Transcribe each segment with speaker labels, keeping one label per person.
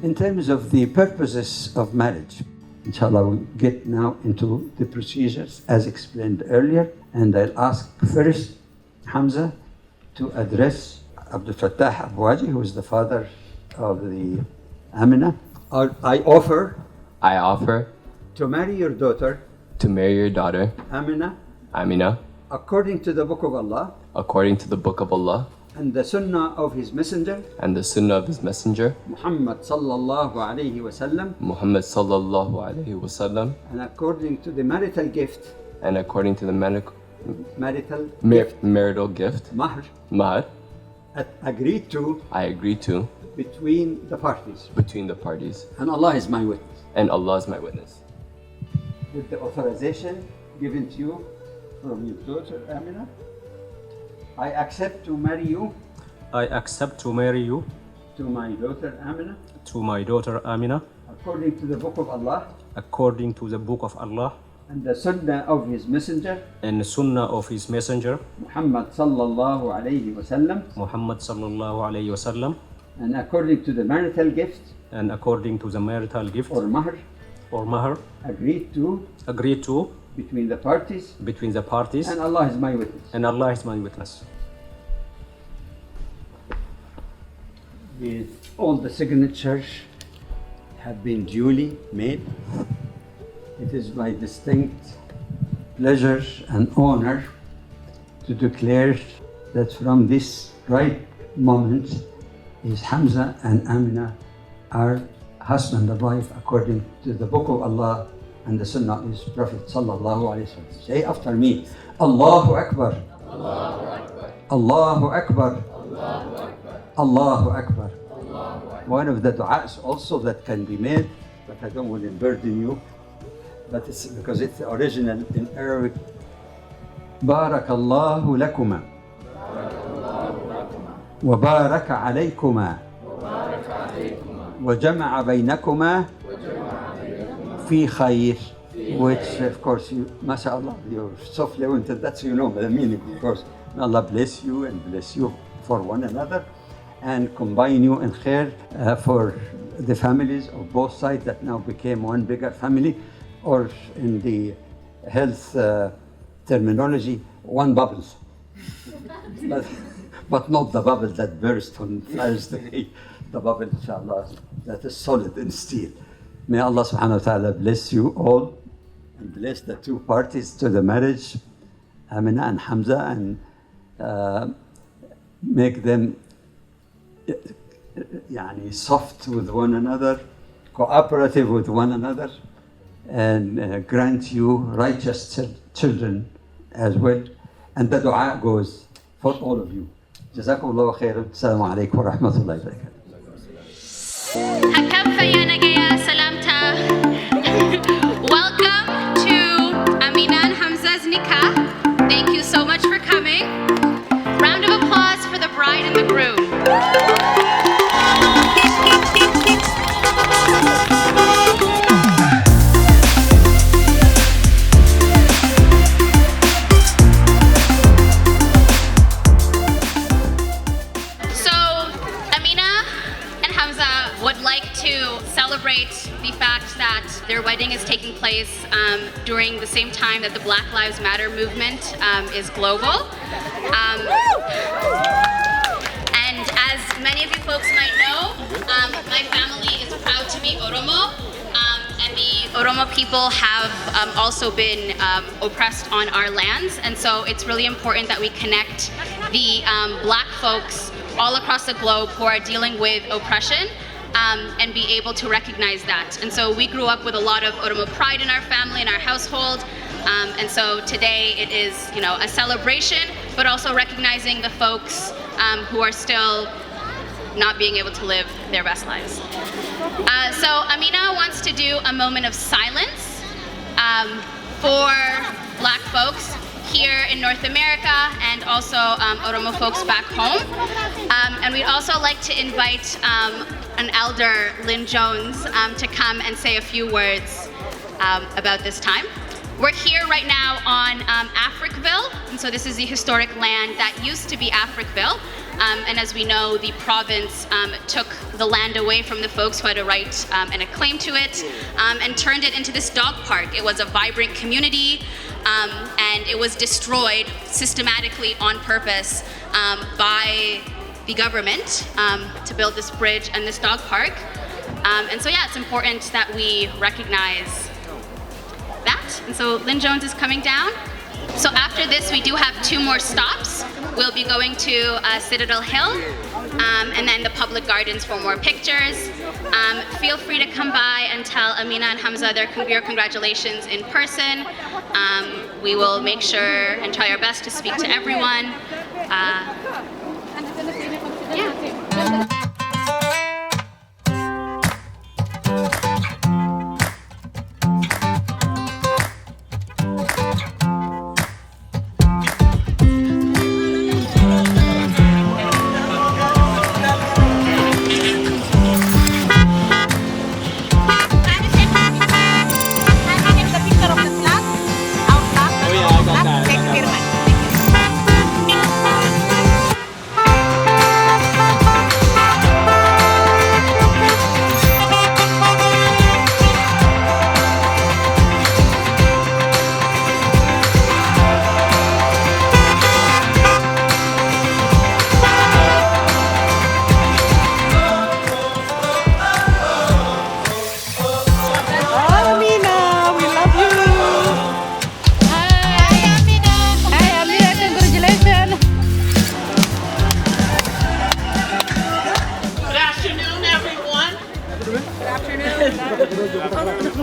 Speaker 1: In terms of the purposes of marriage, inshallah, we'll get now into the procedures as explained earlier, and I'll ask first Hamza to address Abdul Fattah Abawajy, who is the father of the Amina. I offer to marry your daughter, Amina, according to the Book of Allah,
Speaker 2: and the Sunnah of His Messenger,
Speaker 1: Muhammad sallallahu alayhi wasallam, and according to the marital gift,
Speaker 2: marital gift,
Speaker 1: mahr, agreed to
Speaker 2: I agree to
Speaker 1: between the parties. And Allah is my witness.
Speaker 2: And Allah is my witness.
Speaker 1: With the authorization given to you from your daughter Amina, I accept to marry you to my daughter Amina, according to the Book of Allah and the Sunnah of His Messenger, Muhammad sallallahu alayhi wasallam, and according to the marital gift or mahr, agreed to between the parties, and Allah is my witness. With all the signatures have been duly made, it is my distinct pleasure and honor to declare that from this right moment is Hamza and Amina are husband and wife according to the Book of Allah and the Sunnah of His Prophet sallallahu alaihi wasallam. Say after me, Allahu Akbar, Allahu Akbar, Allahu Akbar. One of the du'as also that can be made, but I don't want to burden you, but it's because it's the original in Arabic. Barakallahu lakuma wa baraka alaikuma wa jama'a baynakuma fi khayr, which of course you, mashallah, you're so fluent in that, so you know the meaning, of course. May Allah bless you and bless you for one another and combine you in khayr for the families of both sides that now became one bigger family, or in the health terminology, one bubble. But not the bubble that burst on Thursday, the bubble, inshallah, that is solid in steel. May Allah subhanahu wa ta'ala bless you all and bless the two parties to the marriage, Amina and Hamza, and make them soft with one another, cooperative with one another, and grant you righteous children as well. And the dua goes for all of you. Jazakumullahu khairan. Assalamu alaikum wa rahmatullahi wa barakatuh.
Speaker 3: Welcome to Amina and Hamza's Nikkah. Thank you so much for coming. Round of applause for the bride and the groom. The fact that their wedding is taking place during the same time that the Black Lives Matter movement is global. And as many of you folks might know, my family is proud to be Oromo. And the Oromo people have also been oppressed on our lands. And so it's really important that we connect the Black folks all across the globe who are dealing with oppression. And be able to recognize that. And so we grew up with a lot of Oromo pride in our family, in our household. And so today it is, a celebration, but also recognizing the folks who are still not being able to live their best lives. So Amina wants to do a moment of silence for Black folks here in North America and also Oromo folks back home. And we'd also like to invite an elder, Lynn Jones, to come and say a few words about this time. We're here right now on Africville, and so this is the historic land that used to be Africville. And as we know, the province took the land away from the folks who had a right and a claim to it, and turned it into this dog park. It was a vibrant community, and it was destroyed systematically on purpose by the government to build this bridge and this dog park. And so yeah, it's important that we recognize that. And so Lynn Jones is coming down. So after this, we do have 2 more stops. We'll be going to Citadel Hill, and then the public gardens for more pictures. Feel free to come by and tell Amina and Hamza your congratulations in person. We will make sure and try our best to speak to everyone. Yeah.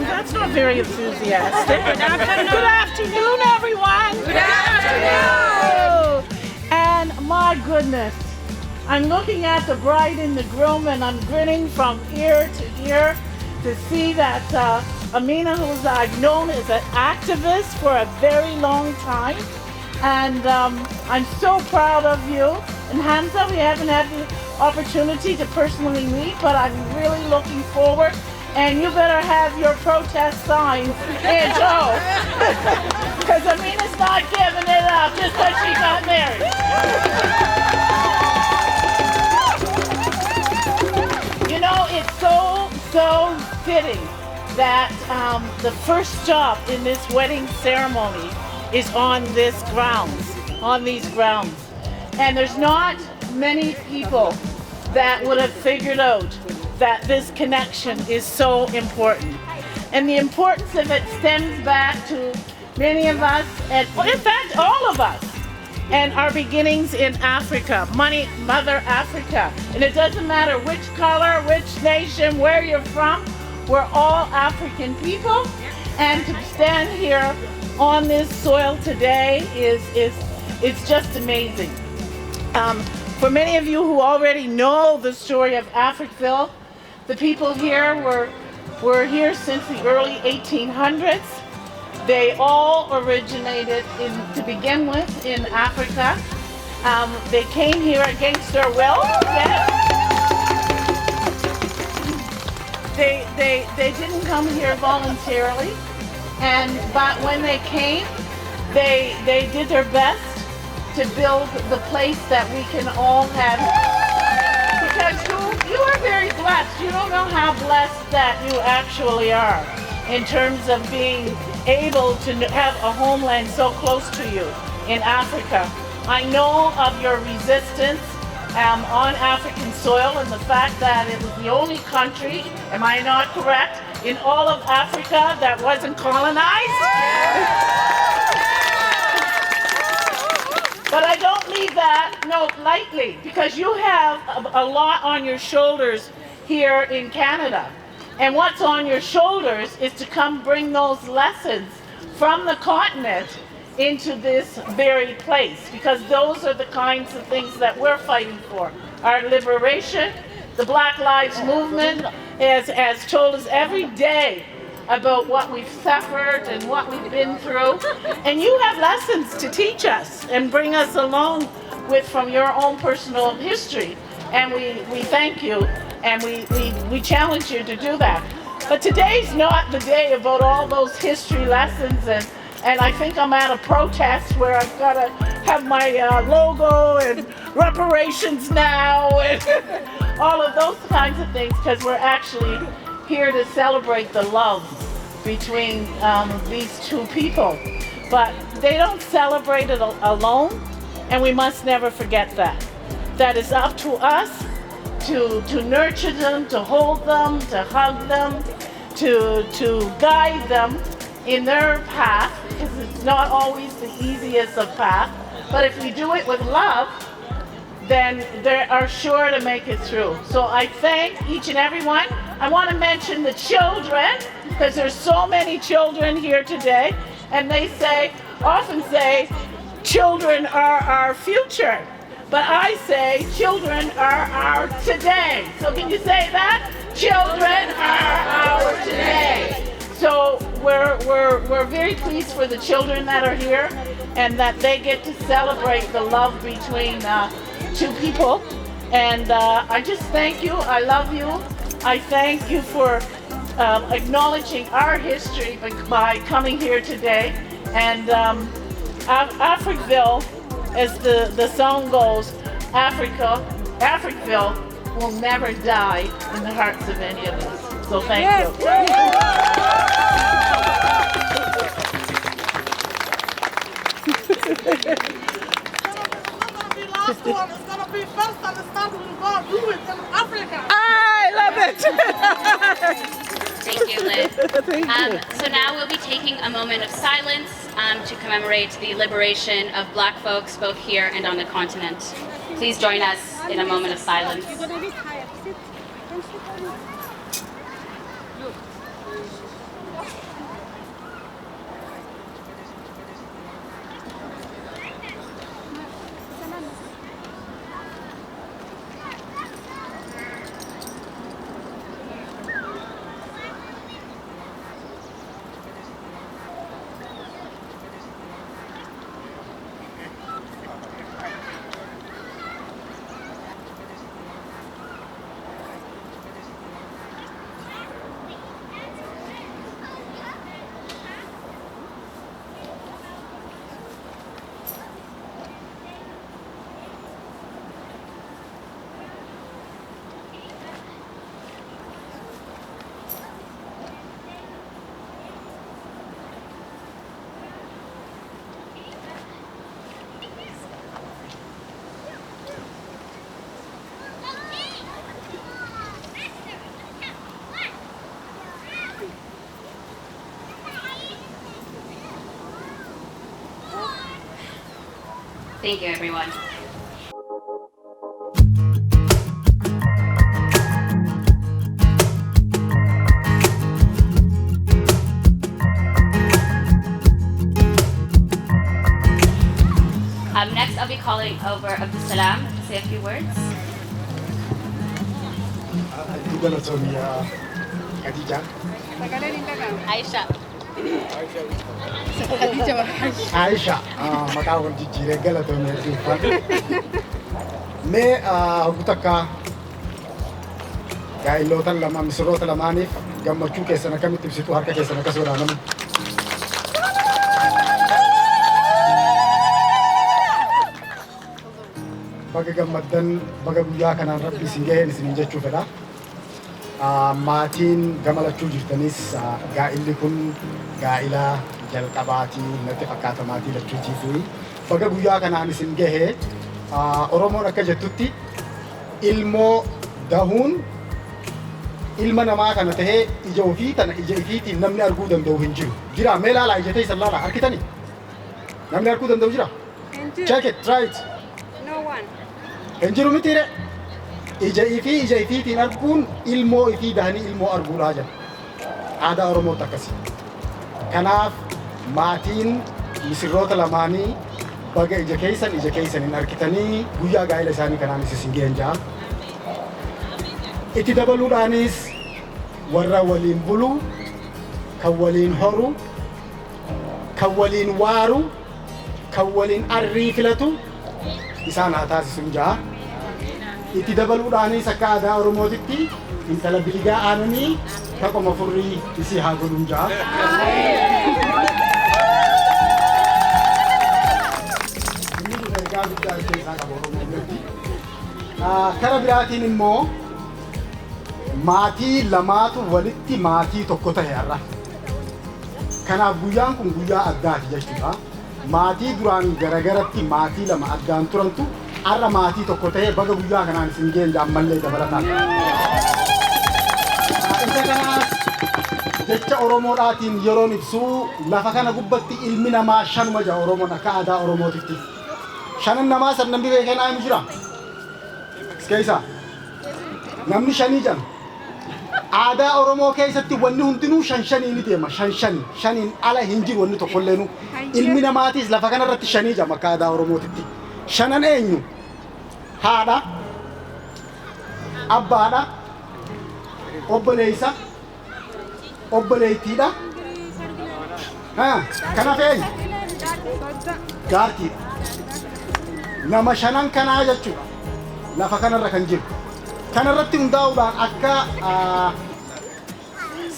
Speaker 4: That's not very enthusiastic. Good afternoon, everyone. Good afternoon. And my goodness, I'm looking at the bride and the groom, and I'm grinning from ear to ear to see that Amina, who I've known as an activist for a very long time, and I'm so proud of you. And Hamza, we haven't had the opportunity to personally meet, but I'm really looking forward. And you better have your protest signs in tow, because Amina's not giving it up just because she got married. You know, it's so fitting that the first stop in this wedding ceremony is on these grounds. And there's not many people that would have figured out that this connection is so important. And the importance of it stems back to many of us, and in fact all of us, and our beginnings in Africa, Mother Africa. And it doesn't matter which color, which nation, where you're from, we're all African people. And to stand here on this soil today it's just amazing. For many of you who already know the story of Africville, the people here were here since the early 1800s. They all originated to begin with in Africa. They came here against their will. Yes. They didn't come here voluntarily, but when they came, they did their best to build the place that we can all have. Because you are very blessed. You don't know how blessed that you actually are in terms of being able to have a homeland so close to you in Africa. I know of your resistance on African soil, and the fact that it was the only country, am I not correct, in all of Africa that wasn't colonized? But I don't leave that note lightly, because you have a lot on your shoulders here in Canada. And what's on your shoulders is to come bring those lessons from the continent into this very place, because those are the kinds of things that we're fighting for. Our liberation, the Black Lives Movement has told us every day about what we've suffered and what we've been through. And you have lessons to teach us and bring us along with from your own personal history. And we thank you, and we challenge you to do that. But today's not the day about all those history lessons, and I think I'm at a protest where I've got to have my logo and reparations now and all of those kinds of things, because we're actually here to celebrate the love between these two people. But they don't celebrate it alone, and we must never forget that. That is up to us to nurture them, to hold them, to hug them, to guide them in their path, because it's not always the easiest of paths. But if we do it with love, then they are sure to make it through. So I thank each and every one. I want to mention the children, because there's so many children here today, and they often say, children are our future. But I say, children are our today. So can you say that? Children are our today. So we're very pleased for the children that are here, and that they get to celebrate the love between two people. And I just thank you. I love you. I thank you for acknowledging our history by coming here today. And Africville, as the song goes, Africville will never die in the hearts of any of us. So thank you.
Speaker 5: Last one is going to be first and start with God. Do it in Africa.
Speaker 4: I love it.
Speaker 3: Thank you, Lynn. So now we'll be taking a moment of silence to commemorate the liberation of Black folks both here and on the continent. Please join us in a moment of silence. Thank you, everyone. Next, I'll be calling over Abdusalam to say a few words. Aisha.
Speaker 6: Aisha, maka wajib jiregal atau nyerifan. Me hutaka gay lotan lama misrot lamanif gammachu kesana kami tibsitu harka kesana kasoranam. Baga gammadan baga guyyaa kanaan rabbi isin gaheen isin jechuu fedha. Maatiin gammachuu jirtanis gaa'illi kun gaa'ila jalqabaatii natti fakkaata maatii lachuutiifi baga guyyaa kanaan isin gahee Oromoon akka jettutti ilmoo dahuun ilma namaa kana tahee ija ofii tana ija ifiitiin namni arguu danda'u hin jiru. Jira mee laalaa ija ta'e sallaalaa harkitanii namni arguu danda'u jira? Check it, try it.
Speaker 5: No one.
Speaker 6: Hin jiru mitiire? ija ifiitiin arguun ilmoo ifii dahanii ilmoo arguudhaa jira. Aadaa Oromootti akkasii. Kanaaf maatiin misirroota lamaanii baga ija keessan hin arkitanii guyyaa gaa'ela isaanii kanaanis isin ga'an ja'a. Itti dabaluudhaanis warra waliin bulu, kan waliin horu, kan waliin waaru, kan waliin arrii filatu isaan haa taasisuun ja'a. Itti dabaluudhaanis akka aadaa Oromootitti intala biligaa aananii taqoma furrii isii haa godhuun ja'a. Inni seenaa guddaa keessaa qaba Oromoon biratti. Kara biraatiin immoo maatii lamaatu walitti maatii tokko ta'e har'a. Kanaaf guyyaan kun guyyaa addaati jechuudha. Maatii duraan garagaratti maatii lama addaan turantu har'a maatii tokko ta'e baga guyyaa kanaan isin geenye ammallee dabalataan. Isa kanaas jecha Oromoodhaatiin yeroon ibsuu lafa kana gubbatti ilmi namaa shanuma jira Oromoon akka aadaa Oromootitti. Shanan namaa san namni beekee naa himu jira. Keessa namni shanii jira. Aadaa Oromoo keessatti wanni hundinuu shanii ni deema. Shaniin ala hin jiru wanni tokkolleenu. Ilmi namaatis lafa kanarratti shanii jira akka aadaa Oromootitti. Shanan eenyu? Haadha, abbaadha, obboleessa, obboleettiidha. Kanaaf eenyu? Jaartiidha. Nama shanan kanaa jechuudha. Lafa kanarra kan jiru. Kanarratti hundaa'uudhaan akka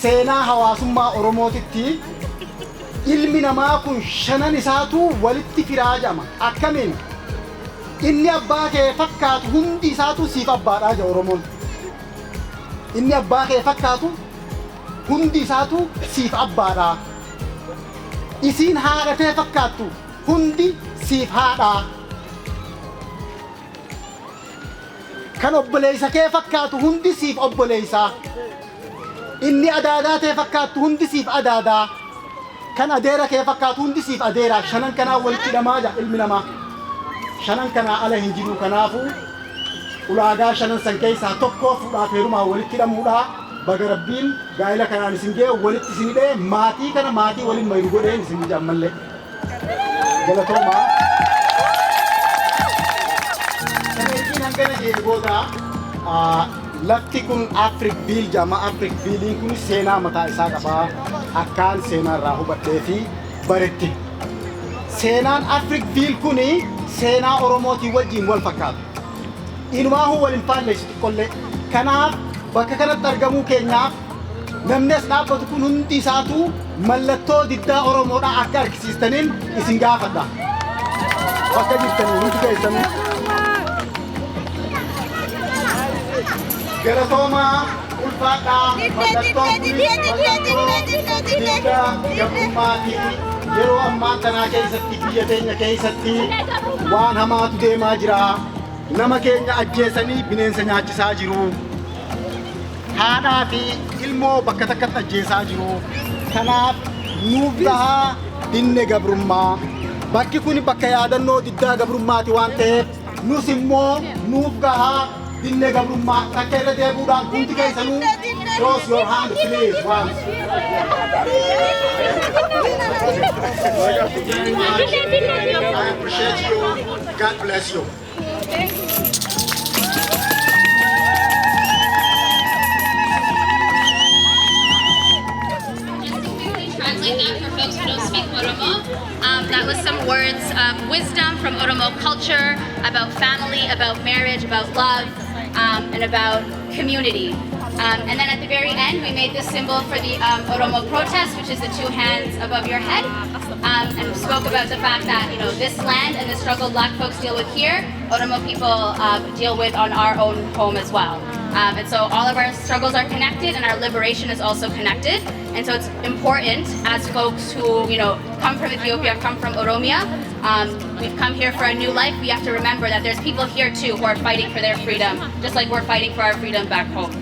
Speaker 6: seenaa hawaasummaa Oromootitti ilmi namaa kun shanan isaatu walitti firaa jedhama. Akkamiin? Inni abbaa kee fakkaatu hundi isaatu siif abbaadhaa jedha Oromoon. Inni abbaa kee fakkaatu hundi isaatu siif abbaadhaa. Isiin haadha kee fakkaattu hundi siif haadhaa. Kan obboleessa kee fakkaatu hundi siif obboleessaa. Inni adaadaa kee fakkaattu hundi siif adaadaa. Kan adeera kee fakkaatu hundi siif adeeraa. Shanan kanaa walitti hidhamaa jira ilmi namaa. Shanan kanaa ala hin jiru. Kanaafuu ulaagaa shanan san keessaa tokko fuudhaaf heerumaa walitti hidhamuudha. Baga Rabbiin gaa'ela kanaan isin ga'e walitti isin hidhee maatii kana maatii waliin mayiru godheen isin jaammallee. Galatoomaa. Hangana jeegoota lafti kun Africville jama'ah Africvillein kun seenaa mataa isaa qaba. Akkaan seenaa irraa hubadhee fi baretti. Seenaan Africville kun seenaa Oromootiin wajjin wal fakkaata. Inumaahuu wal hin faalleessu xiqqollee. Kanaaf bakka kanatti argamuu keenyaaf namni as dhaabbatu kun hundi isaatu mallattoo diddaa Oromoodhaa akka argisiistaniin isin gaafadha. Bakka jirtanii hundi keessanii. Galatoomaa ulfaadhaa mallattoon gabbummaati yeroo ammaa kanaa keessatti biyya keenya keessatti waan hamaatu deemaa jira. Nama keenya ajjeesanii bineensa nyaachisaa jiru. Haadhaa fi ilmoo bakka takkatti ajjeesaa jiru. Kanaaf nuuf gahaa dinne gabrummaa. Bakki kun bakka yaadannoo diddaa gabrummaati waan ta'eef nus immoo nuuf gahaa dinne gabrummaa takka irra deebuudhaan hundi keessanuu cross your hand please once. I appreciate you. God bless you.
Speaker 3: Translate that for folks who don't speak Oromo. That was some words of wisdom from Oromo culture about family, about marriage, about love, and about community. And then at the very end, we made this symbol for the Oromo protest, which is the two hands above your head, and spoke about the fact that this land and the struggle Black folks deal with here, Oromo people deal with on our own home as well. And so all of our struggles are connected, and our liberation is also connected. And so it's important as folks who come from Ethiopia, come from Oromia, we've come here for a new life. We have to remember that there's people here too who are fighting for their freedom, just like we're fighting for our freedom back home.